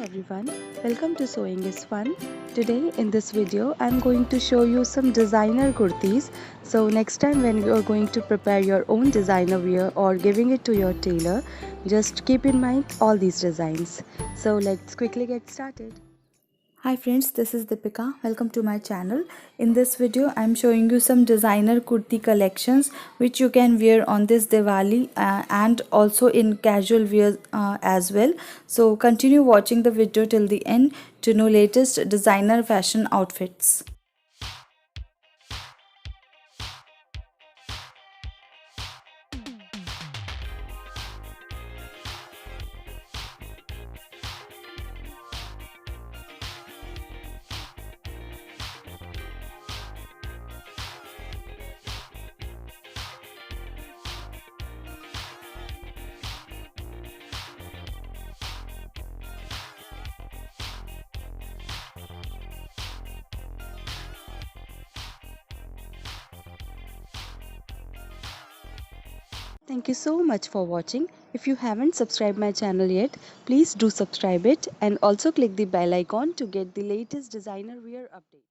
everyone, welcome to Sewing is Fun. Today in this video I'm going to show you some designer kurtis. So next time when you are going to prepare your own designer wear or giving it to your tailor, just keep in mind all these designs. So let's quickly get started. Hi friends, this is Deepika. Welcome to my channel. In this video, I am showing you some designer kurti collections which you can wear on this Diwali and also in casual wear as well. So continue watching the video till the end to know latest designer fashion outfits. Thank you so much for watching. If you haven't subscribed my channel yet, please do subscribe it and also click the bell icon to get the latest designer wear update.